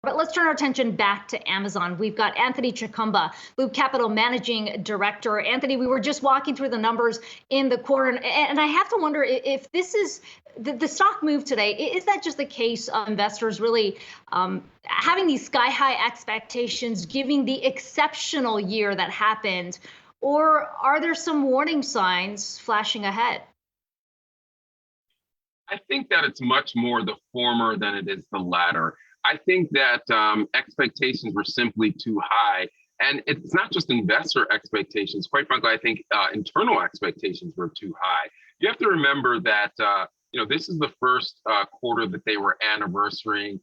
But let's turn our attention back to Amazon. We've got Anthony Chukumba, Loop Capital Managing Director. Anthony, we were just walking through the numbers in the quarter, and I have to wonder if this is the stock move today. Is that just the case of investors really having these sky-high expectations, given the exceptional year that happened, or are there some warning signs flashing ahead? I think that it's much more the former than it is the latter. I think that expectations were simply too high. And it's not just investor expectations. Quite frankly, I think internal expectations were too high. You have to remember that this is the first quarter that they were anniversarying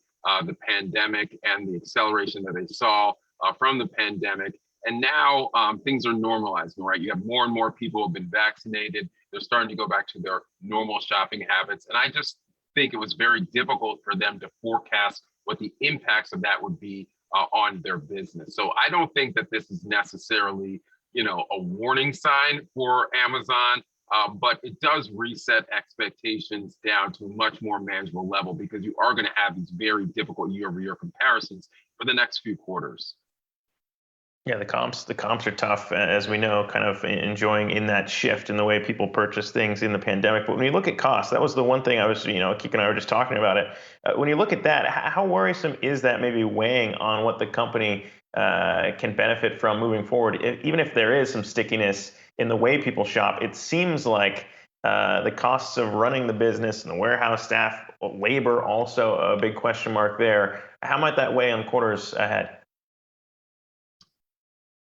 the pandemic and the acceleration that they saw from the pandemic. And now things are normalizing, right? You have more and more people who have been vaccinated. They're starting to go back to their normal shopping habits. And I just think it was very difficult for them to forecast what the impacts of that would be on their business. So I don't think that this is necessarily, a warning sign for Amazon, but it does reset expectations down to a much more manageable level because you are going to have these very difficult year-over-year comparisons for the next few quarters. Yeah, the comps are tough, as we know, kind of enjoying in that shift in the way people purchase things in the pandemic. But when you look at costs, that was the one thing I was, Keek and I were just talking about it. When you look at that, how worrisome is that maybe weighing on what the company can benefit from moving forward? Even if there is some stickiness in the way people shop, it seems like the costs of running the business and the warehouse staff, labor, also a big question mark there. How might that weigh on quarters ahead?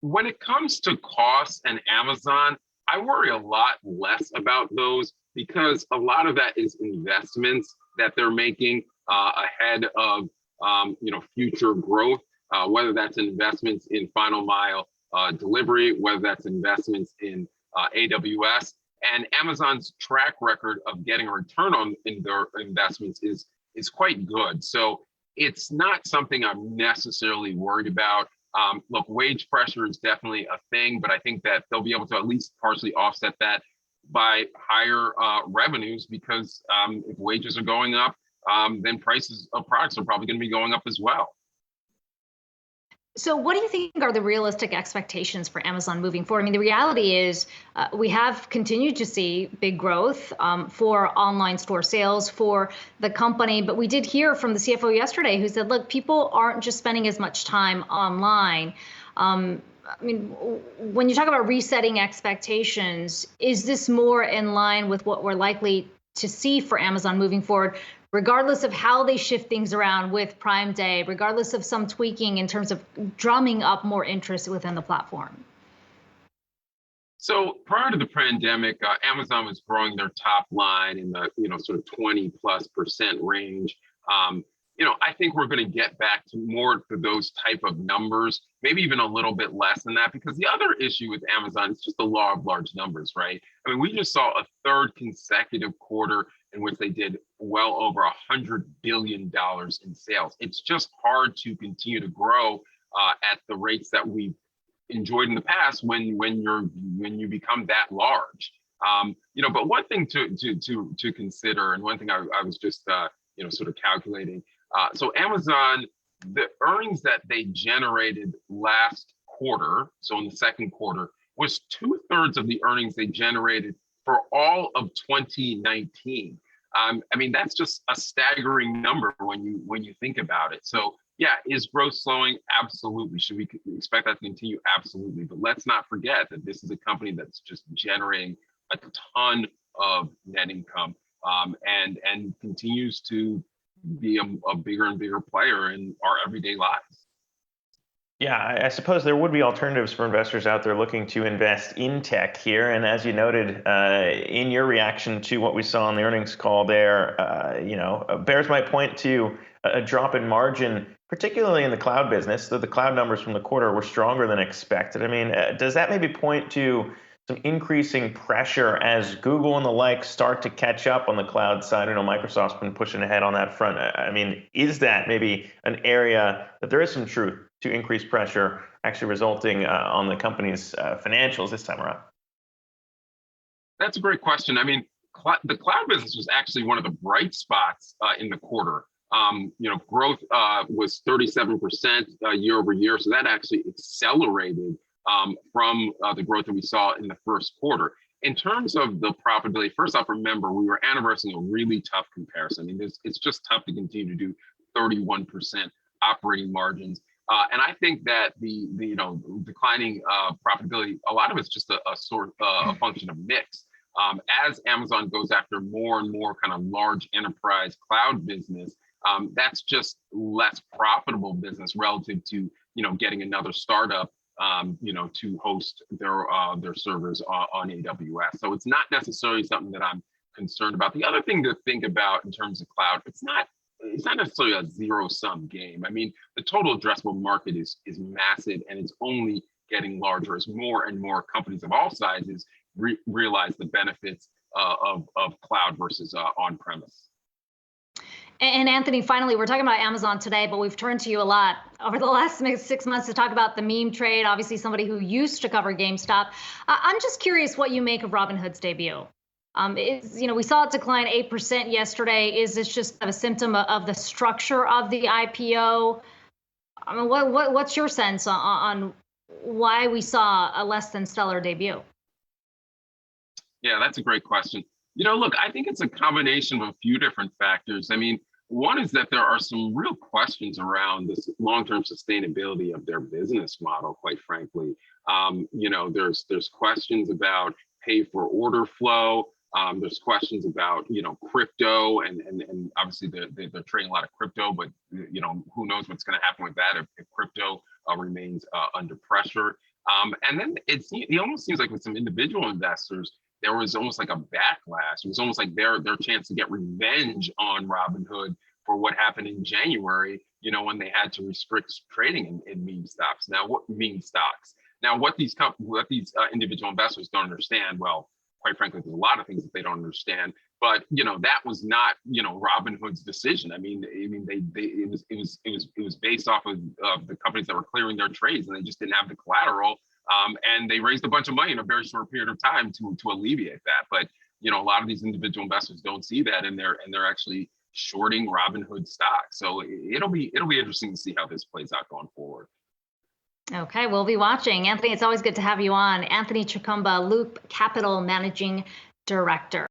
When it comes to costs and Amazon, I worry a lot less about those because a lot of that is investments that they're making ahead of future growth, whether that's investments in final mile delivery, whether that's investments in AWS. And Amazon's track record of getting a return on their investments is quite good. So it's not something I'm necessarily worried about. Look, wage pressure is definitely a thing, but I think that they'll be able to at least partially offset that by higher revenues because if wages are going up, then prices of products are probably going to be going up as well. So what do you think are the realistic expectations for Amazon moving forward? I mean, the reality is we have continued to see big growth for online store sales for the company. But we did hear from the CFO yesterday who said, look, people aren't just spending as much time online. I mean, when you talk about resetting expectations, is this more in line with what we're likely to see for Amazon moving forward, regardless of how they shift things around with Prime Day, regardless of some tweaking in terms of drumming up more interest within the platform? So prior to the pandemic, Amazon was growing their top line in the sort of 20+% range. I think we're going to get back to more to those type of numbers, maybe even a little bit less than that, because the other issue with Amazon is just the law of large numbers, right? I mean, we just saw a third consecutive quarter in which they did well over $100 billion in sales. It's just hard to continue to grow at the rates that we've enjoyed in the past when you become that large. But one thing to consider, and one thing I was just sort of calculating. So Amazon, the earnings that they generated last quarter, so in the second quarter, was 2/3 of the earnings they generated for all of 2019. I mean, that's just a staggering number when you think about it. So yeah, is growth slowing? Absolutely. Should we expect that to continue? Absolutely. But let's not forget that this is a company that's just generating a ton of net income and continues to be a bigger and bigger player in our everyday lives. Yeah, I suppose there would be alternatives for investors out there looking to invest in tech here. And as you noted in your reaction to what we saw on the earnings call there, bears might point to a drop in margin, particularly in the cloud business. The cloud numbers from the quarter were stronger than expected. I mean, does that maybe point to some increasing pressure as Google and the like start to catch up on the cloud side? I know Microsoft's been pushing ahead on that front. I mean, is that maybe an area that there is some truth to increased pressure actually resulting on the company's financials this time around? That's a great question. I mean, the cloud business was actually one of the bright spots in the quarter. Growth was 37% year over year. So that actually accelerated from the growth that we saw in the first quarter. In terms of the profitability, first off, remember, we were anniversarying a really tough comparison. I mean, it's just tough to continue to do 31% operating margins. And I think that the declining profitability, a lot of it's just a function of mix. As Amazon goes after more and more kind of large enterprise cloud business, that's just less profitable business relative to getting another startup to host their servers on AWS. So it's not necessarily something that I'm concerned about. The other thing to think about in terms of cloud, it's not necessarily a zero-sum game. I mean, the total addressable market is massive, and it's only getting larger as more and more companies of all sizes realize the benefits of cloud versus on-premise. And Anthony, finally, we're talking about Amazon today, but we've turned to you a lot over the last 6 months to talk about the meme trade. Obviously, somebody who used to cover GameStop. I'm just curious what you make of Robinhood's debut. We saw it decline 8% yesterday. Is this just a symptom of the structure of the IPO? I mean, what's your sense on why we saw a less than stellar debut? Yeah, that's a great question. Look, I think it's a combination of a few different factors. I mean, one is that there are some real questions around this long-term sustainability of their business model, quite frankly. There's questions about pay for order flow. There's questions about, crypto and obviously they're trading a lot of crypto, but, who knows what's going to happen with that if crypto remains under pressure. And then it almost seems like with some individual investors, there was almost like a backlash. It was almost like their chance to get revenge on Robinhood for what happened in January, when they had to restrict trading in meme stocks. Now, what these individual investors don't understand, well, quite frankly, there's a lot of things that they don't understand. But that was not Robinhood's decision. I mean, it was based off of the companies that were clearing their trades, and they just didn't have the collateral. And they raised a bunch of money in a very short period of time to alleviate that. But a lot of these individual investors don't see that, and they're actually shorting Robinhood stock. So it'll be interesting to see how this plays out going forward. Okay, we'll be watching. Anthony, it's always good to have you on. Anthony Chukumba, Loop Capital Managing Director.